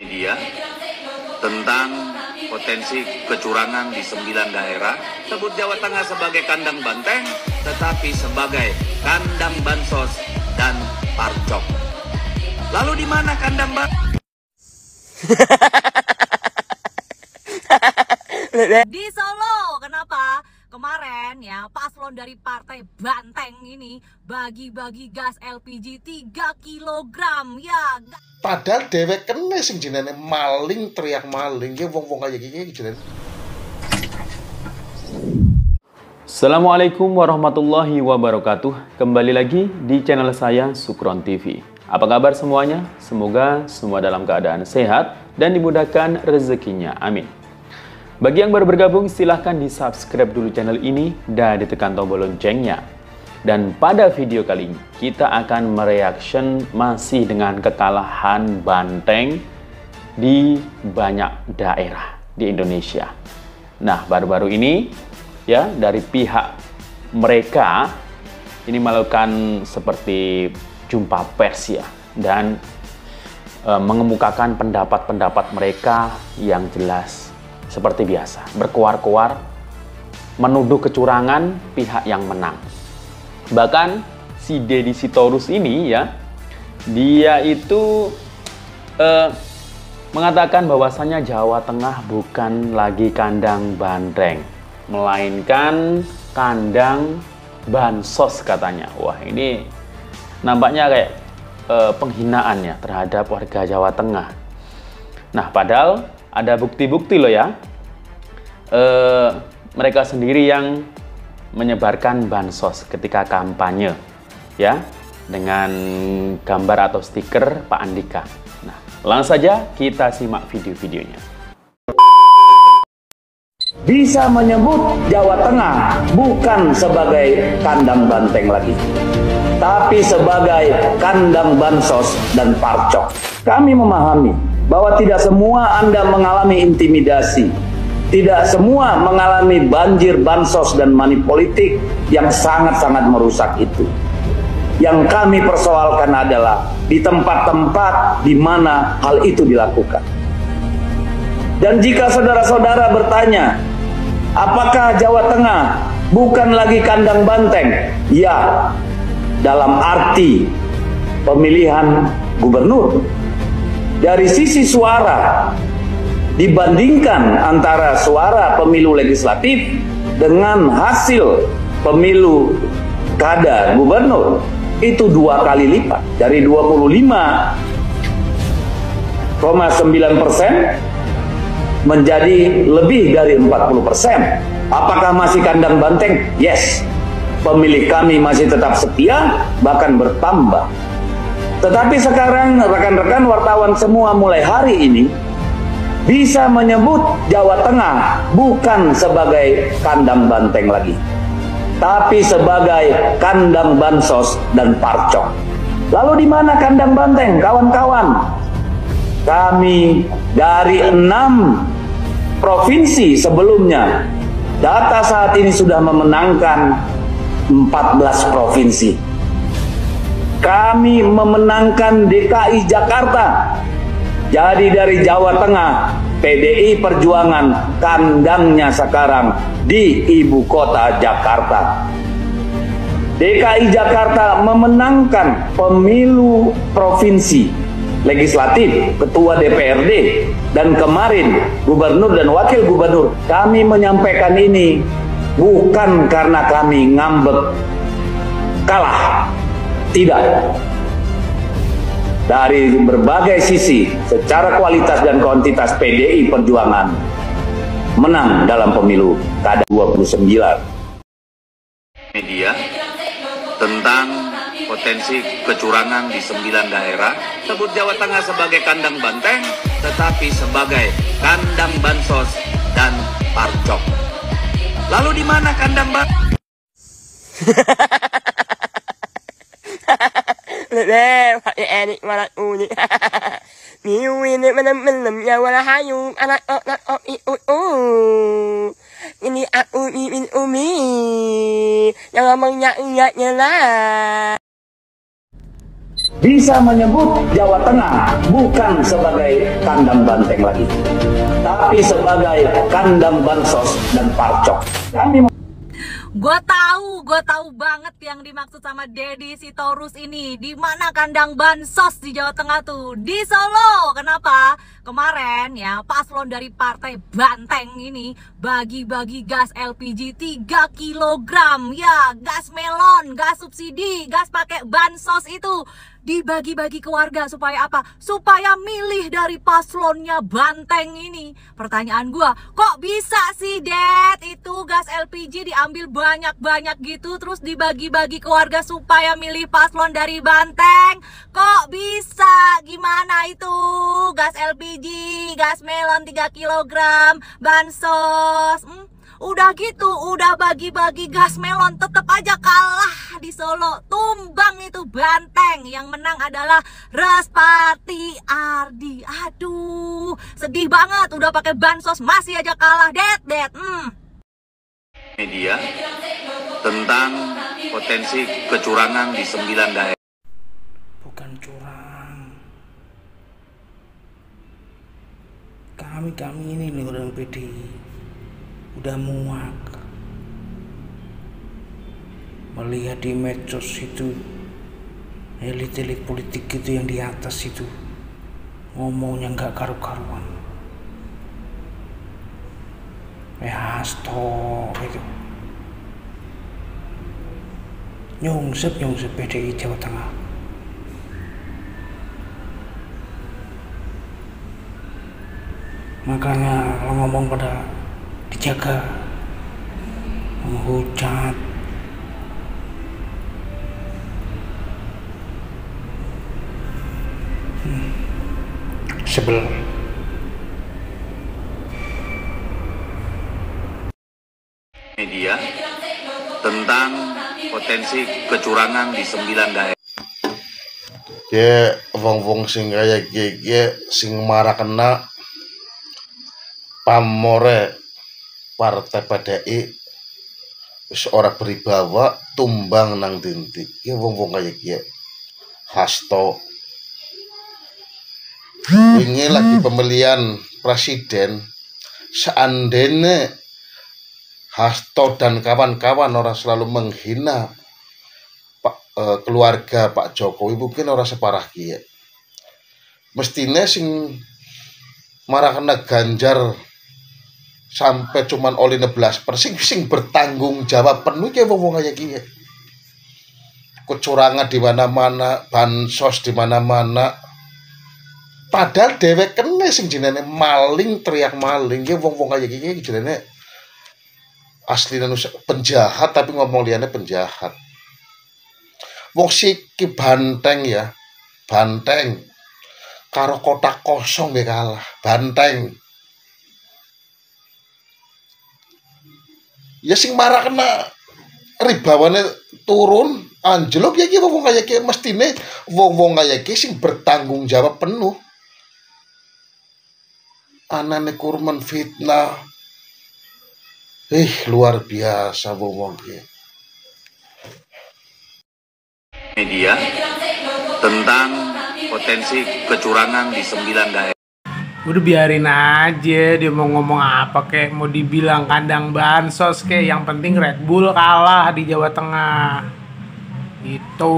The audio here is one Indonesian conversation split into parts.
Media tentang potensi kecurangan di 9 daerah, sebut Jawa Tengah sebagai kandang banteng, tetapi sebagai kandang bansos dan parcok. Lalu di mana kandang banteng? Di Solo. Kenapa? Kemarin ya paslon dari partai Banteng ini bagi-bagi gas LPG 3 kilogram ya. Padahal dewek kene sing jenenge maling, teriak maling ki wong-wong kaya iki jenenge. Assalamualaikum warahmatullahi wabarakatuh. Kembali lagi di channel saya Sukron TV. Apa kabar semuanya? Semoga semua dalam keadaan sehat dan dimudahkan rezekinya. Amin. Bagi yang baru bergabung, silahkan di-subscribe dulu channel ini dan ditekan tombol loncengnya. Dan pada video kali ini, kita akan mereaction masih dengan kekalahan Banteng di banyak daerah di Indonesia. Nah, baru-baru ini, ya, dari pihak mereka, ini melakukan seperti jumpa pers ya, dan mengemukakan pendapat-pendapat mereka yang jelas. Seperti biasa, berkuar-kuar, menuduh kecurangan pihak yang menang. Bahkan si Deddy Sitorus ini ya, dia itu mengatakan bahwasannya Jawa Tengah bukan lagi kandang banteng, melainkan kandang bansos katanya. Wah, ini nampaknya kayak penghinaan ya terhadap warga Jawa Tengah. Nah, padahal ada bukti-bukti loh ya. Mereka sendiri yang menyebarkan bansos ketika kampanye ya, dengan gambar atau stiker Pak Andika. Nah, langsung saja kita simak video-videonya. Bisa menyebut Jawa Tengah bukan sebagai kandang banteng lagi, tapi sebagai kandang bansos dan parcok. Kami memahami bahwa tidak semua Anda mengalami intimidasi, tidak semua mengalami banjir bansos dan money politik yang sangat-sangat merusak itu. Yang kami persoalkan adalah di tempat-tempat di mana hal itu dilakukan. Dan jika saudara-saudara bertanya, apakah Jawa Tengah bukan lagi kandang banteng? Ya, dalam arti pemilihan gubernur. Dari sisi suara, dibandingkan antara suara pemilu legislatif dengan hasil pemilu kada gubernur, itu 2 kali lipat. Dari 25,9% menjadi lebih dari 40%. Apakah masih kandang banteng? Yes. Pemilih kami masih tetap setia, bahkan bertambah. Tetapi sekarang rekan-rekan wartawan semua mulai hari ini bisa menyebut Jawa Tengah bukan sebagai kandang banteng lagi, tapi sebagai kandang bansos dan parcok. Lalu di mana kandang banteng, kawan-kawan? Kami dari 6 provinsi sebelumnya, data saat ini sudah memenangkan 14 provinsi. Kami memenangkan DKI Jakarta. Jadi dari Jawa Tengah, PDI Perjuangan kandangnya sekarang di ibu kota Jakarta. DKI Jakarta memenangkan pemilu provinsi, legislatif, ketua DPRD, dan kemarin gubernur dan wakil gubernur. Kami menyampaikan ini bukan karena kami ngambek kalah. Tidak. Dari berbagai sisi, secara kualitas dan kuantitas PDI Perjuangan menang dalam pemilu kada 29. Media tentang potensi kecurangan di 9 daerah, sebut Jawa Tengah sebagai kandang banteng, tetapi sebagai kandang bansos dan parcok. Lalu di mana kandang banteng? Pak Erik malah unik. Ini menem ya wala hayu anak ini aku ingin yang ngomongnya enggak nyala. bisa menyebut Jawa Tengah bukan sebagai kandang banteng lagi, tapi sebagai kandang bansos dan parcok. Kami Gue tahu banget yang dimaksud sama Deddy Sitorus ini. Di mana kandang bansos di Jawa Tengah tuh? Di Solo. Kenapa? Kemarin ya paslon dari partai Banteng ini bagi-bagi gas LPG 3 kilogram. Ya, gas melon, gas subsidi, gas pakai bansos itu dibagi-bagi ke warga supaya apa? Supaya milih dari paslonnya Banteng ini. Pertanyaan gua, kok bisa sih Dad itu gas LPG diambil banyak-banyak gitu terus dibagi-bagi ke warga supaya milih paslon dari Banteng? Kok bisa? Gimana itu? Gas LPG, gas melon 3 kilogram, bansos. Udah gitu, udah bagi-bagi gas melon, tetap aja kalah di Solo. Tumbang itu Banteng. Yang menang adalah Respati Ardi. Aduh, sedih banget. Udah pakai bansos masih aja kalah. Dad. Media tentang potensi kecurangan di 9 daerah. Bukan curang. Kami ini nih orang PDI udah muak melihat di medsos itu elit-elit politik itu yang di atas itu ngomongnya nggak karu-karuan. Hasto itu nyungsep PDI Jawa Tengah. Makanya kalau ngomong pada dijaga, menghujat, sebel. Media tentang potensi kecurangan di 9 daerah. Ya wong-wong sing kaya gege sing marah kena pamore partai PDI wis ora beribawa tumbang nang dinti. Ya wong-wong kaya gege Hasto ini lagi pemilihan presiden, seandainya Hasto dan kawan-kawan orang selalu menghina keluarga Pak Jokowi, mungkin orang separah kia. Mestinya sing marah kena Ganjar sampai cuman oleh 16% sing bertanggung jawab penuh ya wong kayak kia. Kecurangan di mana-mana, bansos di mana-mana. Padahal dewek kene sing jenenge maling, teriak maling ya wong kayak gini jenenge aslinya penjahat tapi ngomong liane penjahat. Wong siki Banteng ya, Banteng karo kotak kosong ya kalah. Banteng ya sing marah kena ribawane turun anjlok ya ki wong kaya ki mestine wong kaya ki sing bertanggung jawab penuh. Anane kurman fitnah. Luar biasa wong ki. Media tentang potensi kecurangan di 9 daerah. Udah biarin aja dia mau ngomong apa kek, mau dibilang kandang bansos kek, yang penting Red Bull kalah di Jawa Tengah. Itu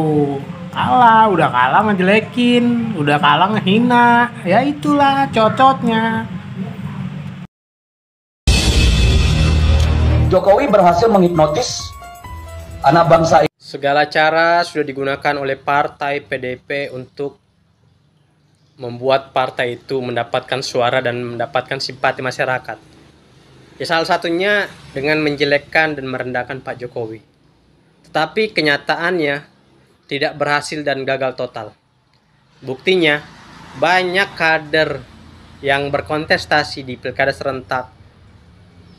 kalah, udah kalah ngejelekin, udah kalah ngehina. Ya itulah cocotnya. Jokowi berhasil menghipnotis anak bangsa. Segala cara sudah digunakan oleh partai PDIP untuk membuat partai itu mendapatkan suara dan mendapatkan simpati masyarakat. Ya salah satunya dengan menjelekkan dan merendahkan Pak Jokowi. Tetapi kenyataannya tidak berhasil dan gagal total. Buktinya banyak kader yang berkontestasi di pilkada serentak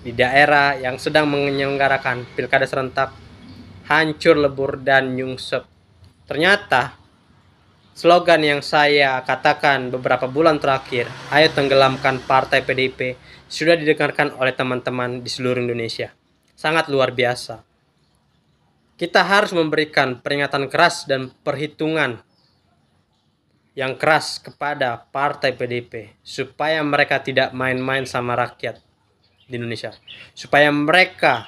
di daerah yang sedang menyelenggarakan pilkada serentak hancur lebur dan nyungsep. Ternyata slogan yang saya katakan beberapa bulan terakhir, ayo tenggelamkan partai PDIP, sudah didengarkan oleh teman-teman di seluruh Indonesia. Sangat luar biasa. Kita harus memberikan peringatan keras dan perhitungan yang keras kepada partai PDIP supaya mereka tidak main-main sama rakyat di Indonesia, supaya mereka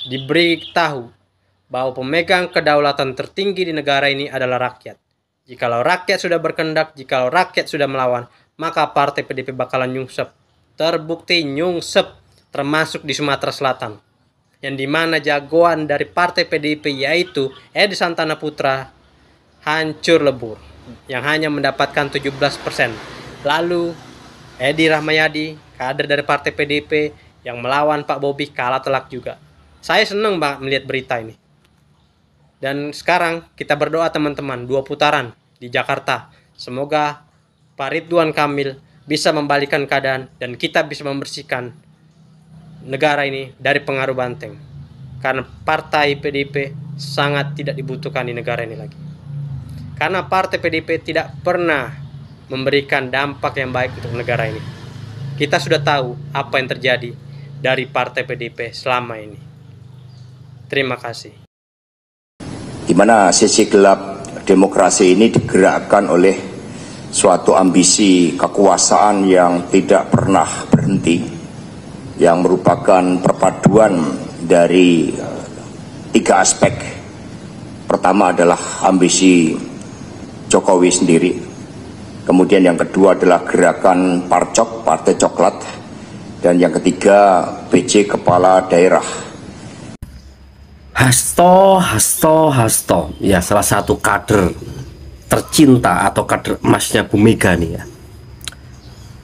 diberitahu bahwa pemegang kedaulatan tertinggi di negara ini adalah rakyat. Jikalau rakyat sudah berkendak, jikalau rakyat sudah melawan, maka partai PDIP bakalan nyungsep. Terbukti nyungsep, termasuk di Sumatera Selatan, yang dimana jagoan dari partai PDIP yaitu Edi Santana Putra hancur lebur, yang hanya mendapatkan 17%. Lalu Edi Rahmayadi, kader dari partai PDIP yang melawan Pak Bobi, kalah telak juga. Saya senang banget melihat berita ini. Dan sekarang kita berdoa teman-teman, 2 putaran di Jakarta. Semoga Pak Ridwan Kamil bisa membalikan keadaan dan kita bisa membersihkan negara ini dari pengaruh banteng. Karena partai PDIP sangat tidak dibutuhkan di negara ini lagi. Karena partai PDIP tidak pernah memberikan dampak yang baik untuk negara ini. Kita sudah tahu apa yang terjadi dari partai PDIP selama ini. Terima kasih. Di mana sisi gelap demokrasi ini digerakkan oleh suatu ambisi kekuasaan yang tidak pernah berhenti, yang merupakan perpaduan dari 3 aspek. Pertama adalah ambisi Jokowi sendiri, kemudian yang kedua adalah gerakan Parcok, Partai Coklat, dan yang ketiga PJ Kepala Daerah. Hasto, ya salah satu kader tercinta atau kader emasnya Bu Mega nih ya.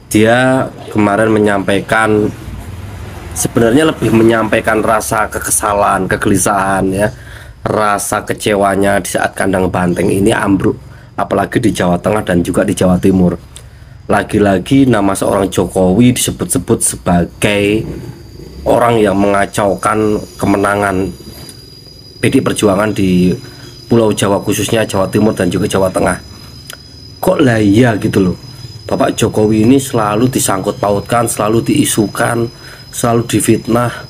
Dia kemarin menyampaikan, sebenarnya lebih menyampaikan rasa kekesalan, kegelisahan ya, rasa kecewanya di saat kandang banteng ini ambruk, apalagi di Jawa Tengah dan juga di Jawa Timur. Lagi-lagi nama seorang Jokowi disebut-sebut sebagai orang yang mengacaukan kemenangan PDI Perjuangan di Pulau Jawa, khususnya Jawa Timur dan juga Jawa Tengah. Kok lah iya gitu loh, Bapak Jokowi ini selalu disangkut pautkan, selalu diisukan, selalu difitnah.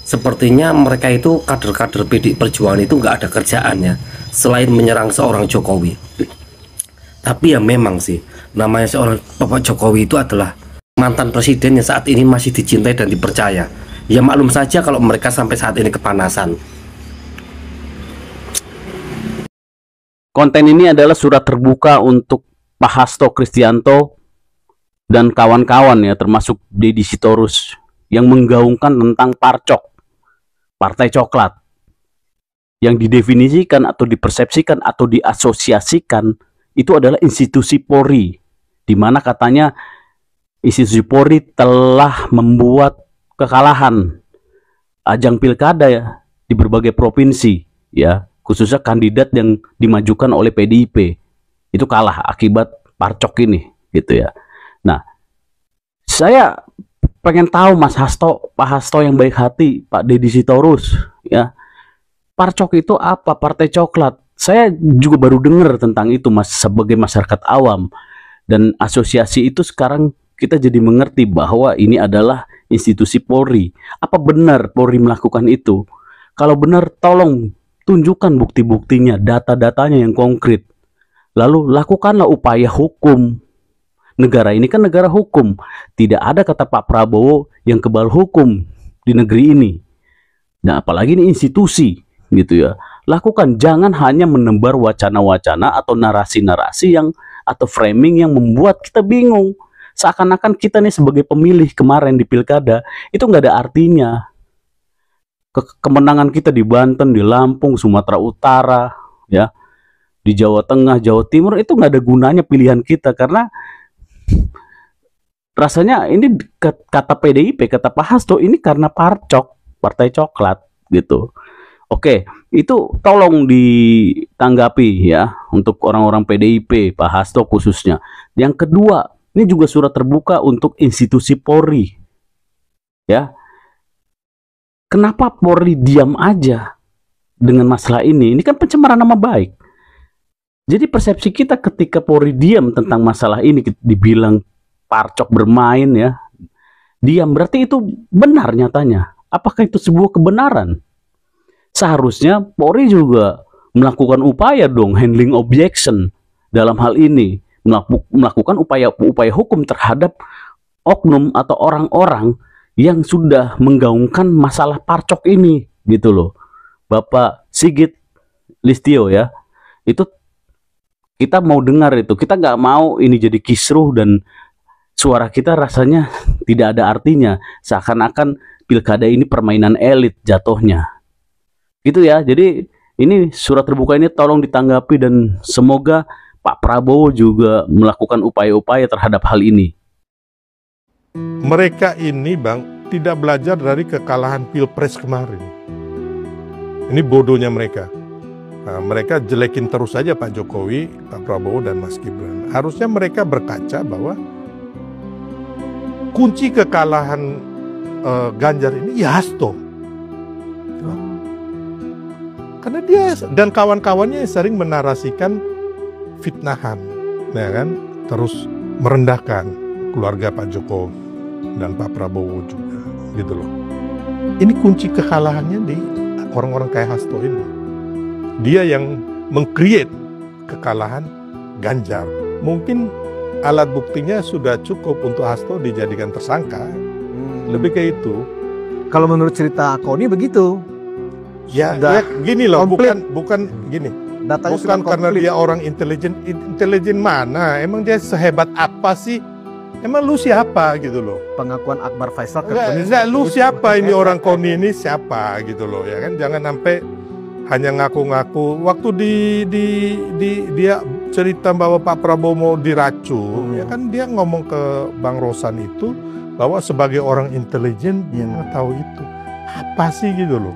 Sepertinya mereka itu kader-kader PDI Perjuangan itu nggak ada kerjaannya selain menyerang seorang Jokowi. Tapi ya memang sih, namanya seorang Bapak Jokowi itu adalah mantan presiden yang saat ini masih dicintai dan dipercaya. Ya maklum saja kalau mereka sampai saat ini kepanasan. Konten ini adalah surat terbuka untuk Pak Hasto Kristianto dan kawan-kawan ya, termasuk Deddy Sitorus, yang menggaungkan tentang Parcok, Partai Coklat, yang didefinisikan atau dipersepsikan atau diasosiasikan itu adalah institusi Polri, di mana katanya institusi Polri telah membuat kekalahan ajang pilkada ya di berbagai provinsi ya, khususnya kandidat yang dimajukan oleh PDIP itu kalah akibat Parcok ini gitu ya. Nah, saya pengen tahu Mas Hasto, Pak Hasto yang baik hati, Pak Deddy Sitorus ya, Parcok itu apa? Partai Coklat. Saya juga baru dengar tentang itu Mas, sebagai masyarakat awam. Dan asosiasi itu sekarang kita jadi mengerti bahwa ini adalah institusi Polri. Apa benar Polri melakukan itu? Kalau benar, tolong tunjukkan bukti-buktinya, data-datanya yang konkret. Lalu lakukanlah upaya hukum. Negara ini kan negara hukum. Tidak ada kata Pak Prabowo yang kebal hukum di negeri ini. Nah, apalagi ini institusi gitu ya. Lakukan, jangan hanya menebar wacana-wacana atau narasi-narasi yang atau framing yang membuat kita bingung. Seakan-akan kita nih sebagai pemilih kemarin di pilkada itu nggak ada artinya. Kemenangan kita di Banten, di Lampung, Sumatera Utara, ya, di Jawa Tengah, Jawa Timur itu nggak ada gunanya pilihan kita, karena rasanya ini kata PDIP, kata Pak Hasto, ini karena Parcok, Partai Coklat gitu. Oke, itu tolong ditanggapi ya untuk orang-orang PDIP, Pak Hasto khususnya. Yang kedua, ini juga surat terbuka untuk institusi Polri. Ya. Kenapa Polri diam aja dengan masalah ini? Ini kan pencemaran nama baik. Jadi persepsi kita ketika Polri diam tentang masalah ini, dibilang Parcok bermain ya, diam, berarti itu benar nyatanya. Apakah itu sebuah kebenaran? Seharusnya Polri juga melakukan upaya dong handling objection dalam hal ini, melakukan upaya hukum terhadap oknum atau orang-orang yang sudah menggaungkan masalah parcok ini gitu loh. Bapak Sigit Listio ya, itu kita mau dengar itu, kita nggak mau ini jadi kisruh dan suara kita rasanya tidak ada artinya, seakan-akan pilkada ini permainan elit jatuhnya gitu ya. Jadi ini surat terbuka ini tolong ditanggapi dan semoga Pak Prabowo juga melakukan upaya-upaya terhadap hal ini. Mereka ini Bang tidak belajar dari kekalahan Pilpres kemarin. Ini bodohnya mereka. Nah, mereka jelekin terus saja Pak Jokowi, Pak Prabowo dan Mas Gibran. Harusnya mereka berkaca bahwa kunci kekalahan Ganjar ini ya Hasto. Karena dia dan kawan-kawannya sering menarasikan fitnahan, ya kan? Terus merendahkan keluarga Pak Jokowi dan Pak Prabowo juga, gitu loh. Ini kunci kekalahannya di orang-orang kayak Hasto ini. Dia yang meng-create kekalahan Ganjar. Mungkin alat buktinya sudah cukup untuk Hasto dijadikan tersangka. Lebih kayak itu. Kalau menurut cerita Koni begitu. Ya, ya gini loh, bukan gini. Datanya bukan karena dia orang intelijen. Intelijen mana? Emang dia sehebat apa sih? Emang lu siapa gitu loh? Pengakuan Akbar Faisal ke Enggak, lu siapa ini orang Koni ini siapa gitu loh ya kan? Jangan sampai hanya ngaku-ngaku. Waktu dia cerita bahwa Pak Prabowo mau diracun, ya kan dia ngomong ke Bang Rosan itu bahwa sebagai orang intelijen dia nggak tahu itu apa sih gitu loh.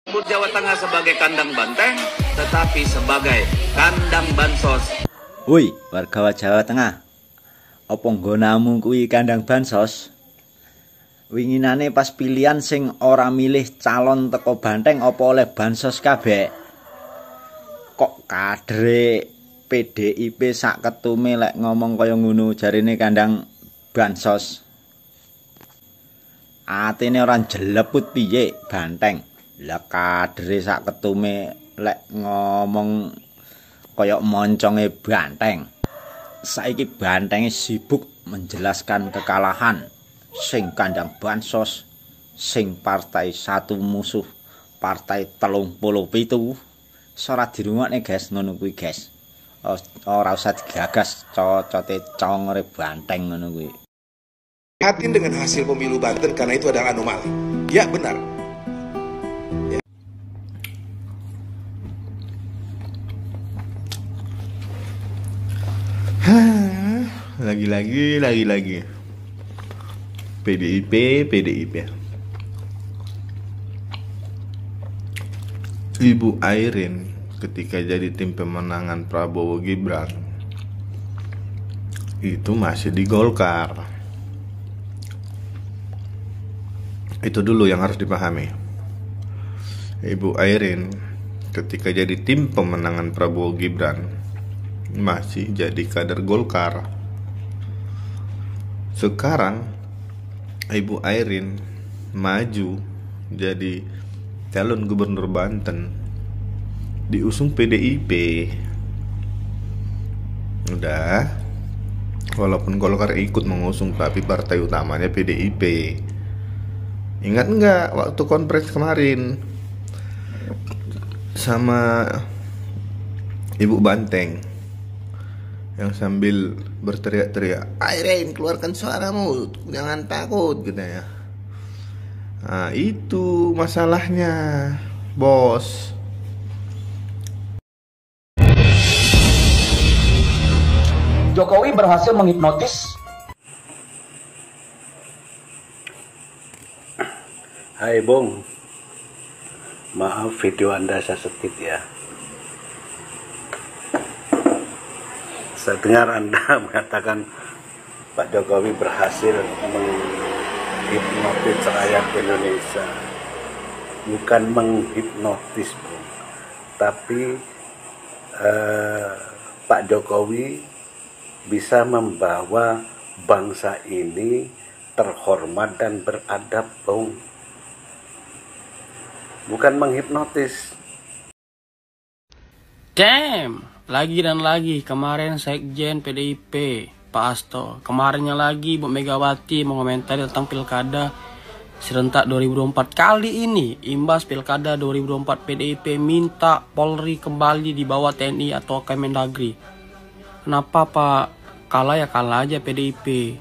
Sebut Jawa Tengah sebagai kandang banteng, tetapi sebagai kandang bansos. Woi, warga Jawa Tengah, apa nggonamu kuwi kandang bansos? Winginane pas pilihan sing ora milih calon teko banteng apa oleh bansos kabeh? Kok kadre PDIP sak ketume lek ngomong kaya ngono jarine kandang bansos. Atine ora jeleput piye banteng. Lah kadre sak ketume lek ngomong kaya monconge banteng. Saiki bantenge sibuk menjelaskan kekalahan sing kandang bansos, sing partai satu musuh partai 37. Ora dirungokne guys, ngono kuwi guys. Ora usah digagas cocote congore banteng ngono kuwi. Prihatin dengan hasil pemilu Banten karena itu adalah anomali. Ya benar. Lagi-lagi PDIP Ibu Airin ketika jadi tim pemenangan Prabowo Gibran itu masih di Golkar. Itu dulu yang harus dipahami. Ibu Airin ketika jadi tim pemenangan Prabowo Gibran masih jadi kader Golkar. Sekarang Ibu Airin maju jadi calon gubernur Banten, diusung PDIP. Udah, walaupun Golkar ikut mengusung tapi partai utamanya PDIP. Ingat nggak waktu konferensi kemarin sama Ibu Banteng yang sambil berteriak-teriak, Airin keluarkan suaramu, jangan takut gitu ya. Nah itu masalahnya bos. Jokowi berhasil menghipnotis. Hai Bung, maaf video Anda saya skip ya. Saya dengar Anda mengatakan Pak Jokowi berhasil menghipnotis rakyat Indonesia. Bukan menghipnotis, Bung. Tapi Pak Jokowi bisa membawa bangsa ini terhormat dan beradab, Bung. Bukan menghipnotis. Damn, Lagi dan lagi, kemarin Sekjen PDIP, Pak Hasto. Kemarinnya lagi, Bu Megawati mengomentari tentang pilkada serentak 2024. Kali ini, imbas pilkada 2024, PDIP minta Polri kembali di bawah TNI atau Kemendagri. Kenapa Pak? Kalah ya kalah aja PDIP.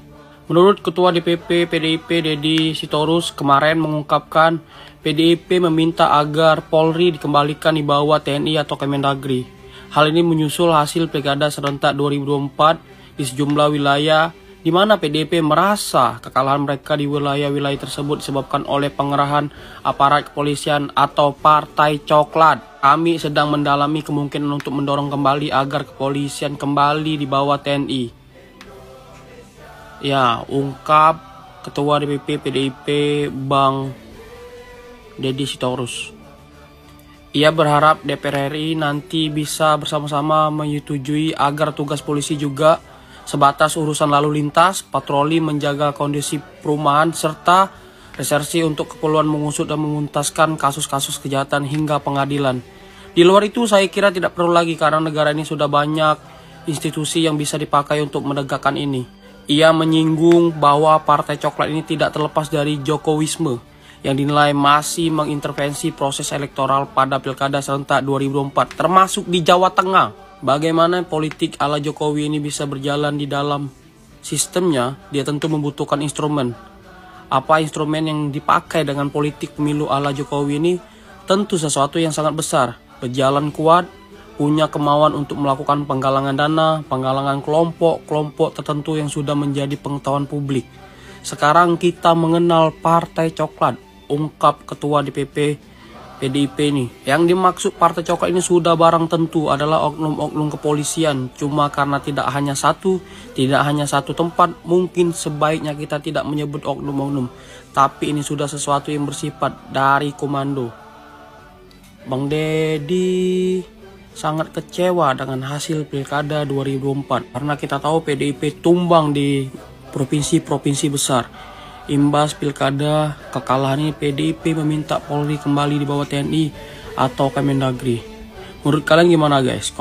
Menurut Ketua DPP PDIP Deddy Sitorus kemarin mengungkapkan PDIP meminta agar Polri dikembalikan di bawah TNI atau Kemendagri. Hal ini menyusul hasil pilkada serentak 2024 di sejumlah wilayah di mana PDIP merasa kekalahan mereka di wilayah-wilayah tersebut disebabkan oleh pengerahan aparat kepolisian atau Partai Coklat. Kami sedang mendalami kemungkinan untuk mendorong kembali agar kepolisian kembali di bawah TNI. Ya, ungkap Ketua DPP PDIP Bang Deddy Sitorus. Ia berharap DPR RI nanti bisa bersama-sama menyetujui agar tugas polisi juga sebatas urusan lalu lintas, patroli menjaga kondisi perumahan, serta resersi untuk keperluan mengusut dan menuntaskan kasus-kasus kejahatan hingga pengadilan. Di luar itu saya kira tidak perlu lagi karena negara ini sudah banyak institusi yang bisa dipakai untuk menegakkan ini. Ia menyinggung bahwa Partai Coklat ini tidak terlepas dari Jokowisme yang dinilai masih mengintervensi proses elektoral pada pilkada serentak 2024 termasuk di Jawa Tengah. Bagaimana politik ala Jokowi ini bisa berjalan di dalam sistemnya, dia tentu membutuhkan instrumen. Apa instrumen yang dipakai dengan politik pemilu ala Jokowi ini? Tentu sesuatu yang sangat besar, berjalan kuat, punya kemauan untuk melakukan penggalangan dana, penggalangan kelompok-kelompok tertentu yang sudah menjadi pengetahuan publik. Sekarang kita mengenal Partai Coklat, ungkap Ketua DPP PDIP ini. Yang dimaksud Partai Coklat ini sudah barang tentu adalah oknum-oknum kepolisian. Cuma karena tidak hanya satu tempat, mungkin sebaiknya kita tidak menyebut oknum-oknum. Tapi ini sudah sesuatu yang bersifat dari komando. Bang Deddy sangat kecewa dengan hasil pilkada 2024 karena kita tahu PDIP tumbang di provinsi-provinsi besar. Imbas pilkada kekalahan ini, PDIP meminta Polri kembali di bawah TNI atau Kemendagri. Menurut kalian gimana guys?